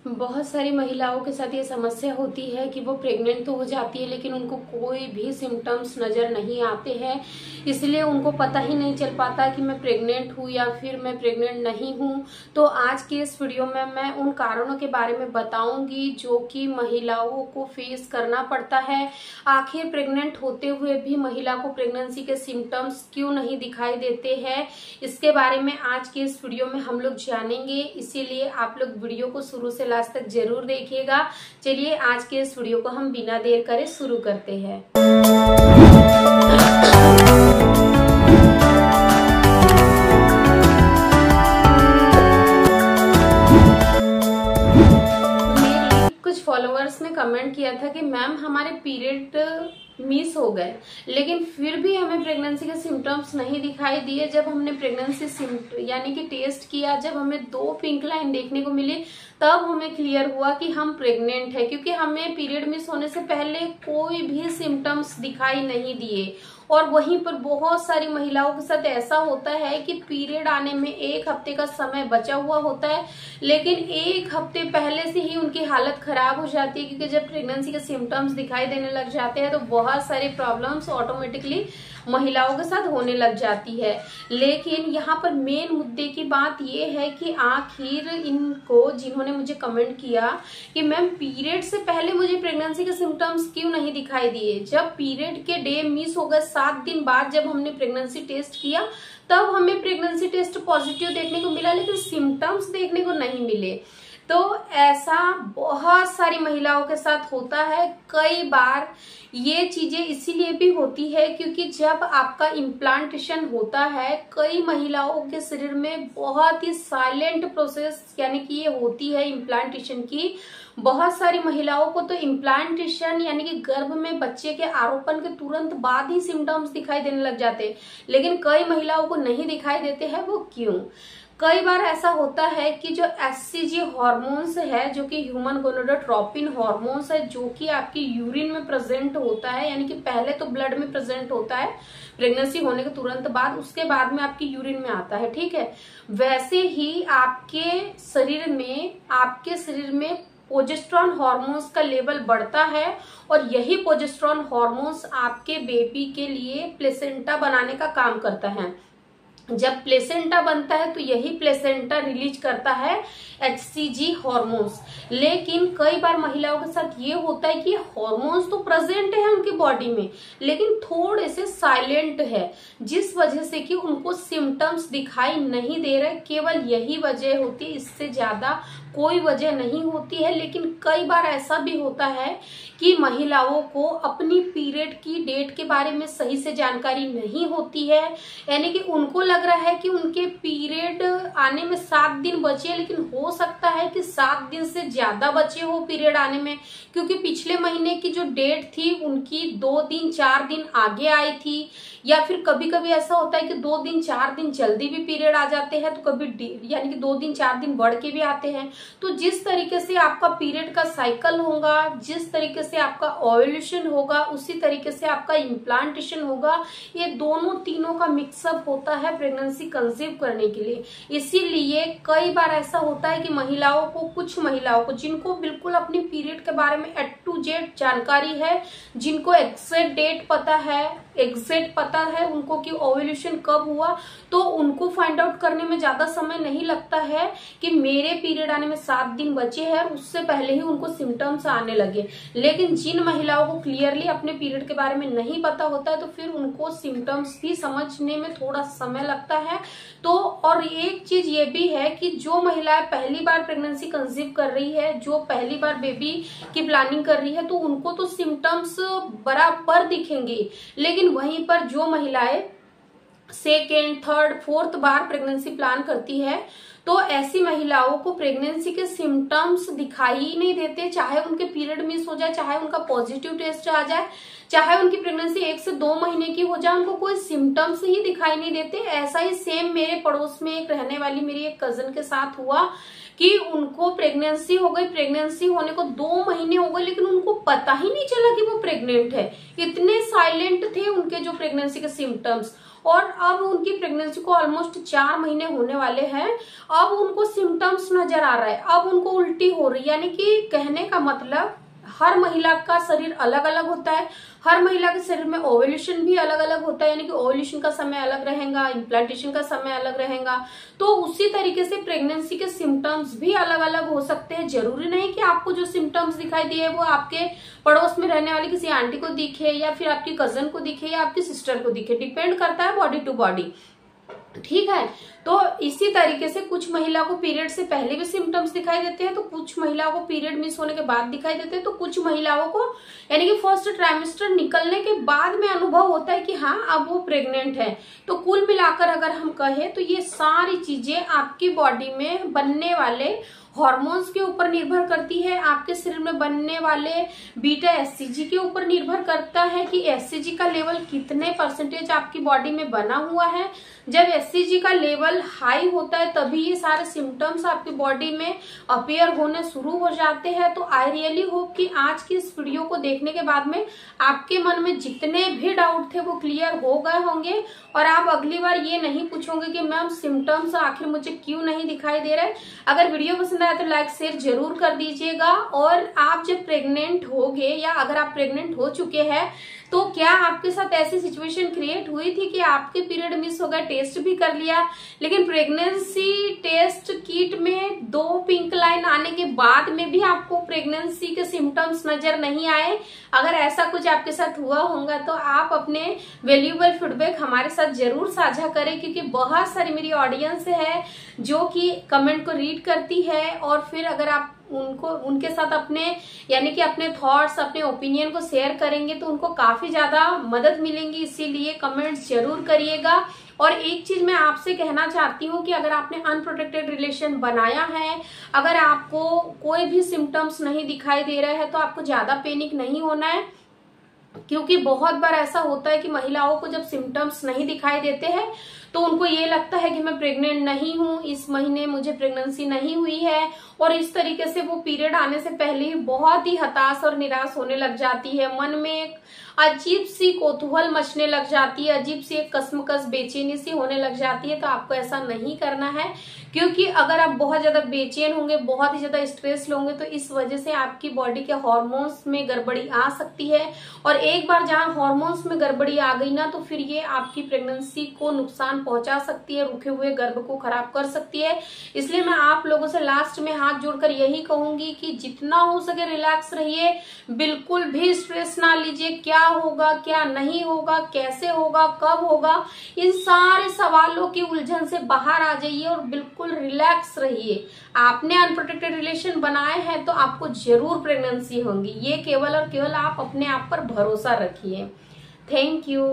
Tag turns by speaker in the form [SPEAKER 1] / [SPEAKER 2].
[SPEAKER 1] बहुत सारी महिलाओं के साथ ये समस्या होती है कि वो प्रेग्नेंट तो हो जाती है लेकिन उनको कोई भी सिम्टम्स नजर नहीं आते हैं, इसलिए उनको पता ही नहीं चल पाता कि मैं प्रेग्नेंट हूँ या फिर मैं प्रेग्नेंट नहीं हूँ। तो आज के इस वीडियो में मैं उन कारणों के बारे में बताऊंगी जो कि महिलाओं को फेस करना पड़ता है। आखिर प्रेग्नेंट होते हुए भी महिला को प्रेगनेंसी के सिम्टम्स क्यों नहीं दिखाई देते हैं, इसके बारे में आज के इस वीडियो में हम लोग जानेंगे। इसीलिए आप लोग वीडियो को शुरू से लास्ट तक जरूर देखिएगा। चलिए आज के इस वीडियो को हम बिना देर करे शुरू करते हैं। कुछ फॉलोअर्स ने कमेंट किया था कि मैम हमारे पीरियड मिस हो गए लेकिन फिर भी हमें प्रेगनेंसी के सिम्टम्स नहीं दिखाई दिए। जब हमने प्रेगनेंसी यानी कि टेस्ट किया, जब हमें 2 पिंक लाइन देखने को मिली, तब हमें क्लियर हुआ कि हम प्रेग्नेंट है, क्योंकि हमें पीरियड मिस होने से पहले कोई भी सिम्टम्स दिखाई नहीं दिए। और वहीं पर बहुत सारी महिलाओं के साथ ऐसा होता है कि पीरियड आने में 1 हफ्ते का समय बचा हुआ होता है, लेकिन 1 हफ्ते पहले से ही उनकी हालत खराब हो जाती है, क्योंकि जब प्रेगनेंसी के सिम्टम्स दिखाई देने लग जाते हैं तो बहुत सारी प्रॉब्लम्स ऑटोमेटिकली महिलाओं के साथ होने लग जाती है। लेकिन यहाँ पर मेन मुद्दे की बात यह है कि आखिर इनको, जिन्होंने मुझे कमेंट किया कि मैम पीरियड से पहले मुझे प्रेगनेंसी के सिम्टम्स क्यों नहीं दिखाई दिए, जब पीरियड के डे मिस हो गए 7 दिन बाद जब हमने प्रेगनेंसी टेस्ट किया तब हमें प्रेगनेंसी टेस्ट पॉजिटिव देखने को मिला लेकिन सिम्टम्स देखने को नहीं मिले। तो ऐसा बहुत सारी महिलाओं के साथ होता है। कई बार ये चीजें इसीलिए भी होती है क्योंकि जब आपका इम्प्लांटेशन होता है, कई महिलाओं के शरीर में बहुत ही साइलेंट प्रोसेस यानी कि ये होती है इम्प्लांटेशन की। बहुत सारी महिलाओं को तो इम्प्लांटेशन यानी कि गर्भ में बच्चे के आरोपण के तुरंत बाद ही सिम्टम्स दिखाई देने लग जाते हैं, लेकिन कई महिलाओं को नहीं दिखाई देते हैं। वो क्यों? कई बार ऐसा होता है कि जो एचसीजी हॉर्मोन्स है, जो कि ह्यूमन गोनाडोट्रोपिन हॉर्मोन्स है, जो कि आपकी यूरिन में प्रेजेंट होता है, यानी कि पहले तो ब्लड में प्रेजेंट होता है प्रेगनेंसी होने के तुरंत बाद, उसके बाद में आपकी यूरिन में आता है, ठीक है। वैसे ही आपके शरीर में प्रोजेस्टेरॉन हार्मोन्स का लेवल बढ़ता है और यही प्रोजेस्टेरॉन हार्मोन्स आपके बेबी के लिए प्लेसेंटा बनाने का काम करता है। जब प्लेसेंटा बनता है तो यही प्लेसेंटा रिलीज करता है एचसीजी हॉर्मोन्स। लेकिन कई बार महिलाओं के साथ ये होता है कि हॉर्मोन्स तो प्रेजेंट है उनकी बॉडी में लेकिन थोड़े से साइलेंट है, जिस वजह से कि उनको सिम्टम्स दिखाई नहीं दे रहे। केवल यही वजह होती है, इससे ज्यादा कोई वजह नहीं होती है। लेकिन कई बार ऐसा भी होता है कि महिलाओं को अपनी पीरियड की डेट के बारे में सही से जानकारी नहीं होती है, यानी कि उनको लग रहा है कि उनके पीरियड आने में 7 दिन बचे, लेकिन हो सकता है कि 7 दिन से ज्यादा बचे हो पीरियड आने में, क्योंकि पिछले महीने की जो डेट थी उनकी 2 दिन 4 दिन आगे आई थी। या फिर कभी कभी ऐसा होता है कि 2 दिन 4 दिन जल्दी भी पीरियड आ जाते हैं, तो कभी यानी कि 2 दिन 4 दिन बढ़ के भी आते हैं। तो जिस तरीके से आपका पीरियड का साइकिल होगा, जिस तरीके से आपका ओव्यूलेशन होगा, उसी तरीके से आपका इम्प्लांटेशन होगा। ये तीनों का मिक्सअप होता है प्रेगनेंसी कंसीव करने के लिए। इसीलिए कई बार ऐसा होता है कि कुछ महिलाओं को जिनको बिल्कुल अपनी पीरियड के बारे में A to Z जानकारी है, जिनको एग्जैक्ट डेट पता है उनको कि ओव्यूलेशन कब हुआ, तो उनको फाइंड आउट करने में ज्यादा समय नहीं लगता है कि मेरे पीरियड आने में 7 दिन बचे हैं, उससे पहले ही उनको सिम्टम्स आने लगे। लेकिन जिन महिलाओं को क्लियरली अपने पीरियड के बारे में नहीं पता होता है तो फिर उनको सिम्टम्स भी समझने में थोड़ा समय लगता है। तो और एक चीज ये भी है कि जो महिलाएं पहली बार प्रेगनेंसी कंसीव कर रही है, जो पहली बार बेबी की प्लानिंग कर रही है, तो उनको तो सिम्टम्स बराबर दिखेंगे। लेकिन वहीं पर जो महिलाएं 2nd, 3rd, 4th बार प्रेगनेंसी प्लान करती है, तो ऐसी महिलाओं को प्रेगनेंसी के सिम्टम्स दिखाई ही नहीं देते, चाहे उनके पीरियड मिस हो जाए, चाहे उनका पॉजिटिव टेस्ट आ जाए, चाहे उनकी प्रेगनेंसी 1 से 2 महीने की हो जाए, उनको कोई सिम्टम्स ही दिखाई नहीं देते। ऐसा ही सेम मेरे पड़ोस में एक रहने वाली मेरी एक कजन के साथ हुआ कि उनको प्रेगनेंसी हो गई, प्रेगनेंसी होने को 2 महीने हो गए, लेकिन उनको पता ही नहीं चला कि वो प्रेग्नेंट है। इतने साइलेंट थे उनके जो प्रेगनेंसी के सिम्टम्स। और अब उनकी प्रेगनेंसी को ऑलमोस्ट 4 महीने होने वाले हैं। अब उनको सिम्टम्स नजर आ रहा है, अब उनको उल्टी हो रही है। यानी कि कहने का मतलब हर महिला का शरीर अलग अलग होता है, हर महिला के शरीर में ओव्यूलेशन भी अलग अलग होता है, यानी कि ओव्यूलेशन का समय अलग रहेगा, इम्प्लांटेशन का समय अलग रहेगा। तो उसी तरीके से प्रेगनेंसी के सिम्टम्स भी अलग अलग हो सकते हैं। जरूरी नहीं कि आपको जो सिम्टम्स दिखाई दिए वो आपके पड़ोस में रहने वाली किसी आंटी को दिखे या फिर आपकी कजन को दिखे या आपकी सिस्टर को दिखे, डिपेंड करता है बॉडी टू बॉडी, ठीक है। तो इसी तरीके से कुछ महिला को पीरियड से पहले भी सिम्टम्स दिखाई देते हैं, तो कुछ महिलाओं को पीरियड मिस होने के बाद दिखाई देते हैं, तो कुछ महिलाओं को यानी कि फर्स्ट ट्राइमेस्टर निकलने के बाद में अनुभव होता है कि हाँ अब वो प्रेग्नेंट है। तो कुल मिलाकर अगर हम कहें तो ये सारी चीजें आपकी बॉडी में बनने वाले हॉर्मोन्स के ऊपर निर्भर करती है, आपके शरीर में बनने वाले बीटा एससीजी के ऊपर निर्भर करता है कि एससीजी का लेवल कितने परसेंटेज आपकी बॉडी में बना हुआ है। जब एससीजी का लेवल हाई होता है तभी ये सारे सिम्टम्स आपकी बॉडी में अपीयर होने शुरू हो जाते हैं। तो आई रियली होप कि आज की इस वीडियो को देखने के बाद में आपके मन में जितने भी डाउट थे वो क्लियर हो गए होंगे और आप अगली बार ये नहीं पूछोगे कि मैम सिम्टम्स आखिर मुझे क्यों नहीं दिखाई दे रहे। अगर वीडियो पसंद आया तो लाइक शेयर जरूर कर दीजिएगा। और आप जब प्रेग्नेंट होगे या अगर आप प्रेग्नेंट हो चुके हैं तो क्या आपके साथ ऐसी सिचुएशन क्रिएट हुई थी कि आपके पीरियड मिस हो गया, टेस्ट भी कर लिया लेकिन प्रेगनेंसी टेस्ट किट में 2 पिंक लाइन आने के बाद में भी आपको प्रेगनेंसी के सिम्टम्स नजर नहीं आए? अगर ऐसा कुछ आपके साथ हुआ होगा तो आप अपने वैल्यूएबल फीडबैक हमारे साथ जरूर साझा करें, क्योंकि बहुत सारी मेरी ऑडियंस है जो कि कमेंट को रीड करती है और फिर अगर आप उनके साथ अपने यानी कि अपने थॉट्स, अपने ओपिनियन को शेयर करेंगे तो उनको काफी ज्यादा मदद मिलेंगी। इसीलिए कमेंट्स जरूर करिएगा। और एक चीज मैं आपसे कहना चाहती हूँ कि अगर आपने अनप्रोटेक्टेड रिलेशन बनाया है, अगर आपको कोई भी सिम्टम्स नहीं दिखाई दे रहा है तो आपको ज्यादा पैनिक नहीं होना है, क्योंकि बहुत बार ऐसा होता है कि महिलाओं को जब सिम्टम्स नहीं दिखाई देते हैं तो उनको ये लगता है कि मैं प्रेग्नेंट नहीं हूँ, इस महीने मुझे प्रेगनेंसी नहीं हुई है, और इस तरीके से वो पीरियड आने से पहले ही बहुत ही हताश और निराश होने लग जाती है। मन में एक अजीब सी कौतूहल मचने लग जाती है, अजीब सी एक कश्मकश बेचैनी सी होने लग जाती है। तो आपको ऐसा नहीं करना है, क्योंकि अगर आप बहुत ज्यादा बेचैन होंगे, बहुत ही ज्यादा स्ट्रेस होंगे तो इस वजह से आपकी बॉडी के हार्मोन्स में गड़बड़ी आ सकती है। और एक बार जहां हार्मोन्स में गड़बड़ी आ गई ना तो फिर ये आपकी प्रेगनेंसी को नुकसान पहुंचा सकती है, रुके हुए गर्भ को खराब कर सकती है। इसलिए मैं आप लोगों से लास्ट में हाथ जोड़कर यही कहूंगी कि जितना हो सके रिलैक्स रहिए, बिल्कुल भी स्ट्रेस ना लीजिए। क्या होगा, क्या नहीं होगा, कैसे होगा, कब होगा, इन सारे सवालों की उलझन से बाहर आ जाइए और बिल्कुल रिलैक्स रहिए। आपने अनप्रोटेक्टेड रिलेशन बनाए हैं तो आपको जरूर प्रेगनेंसी होगी, ये केवल और केवल आप अपने आप पर भरोसा रखिए। Thank you.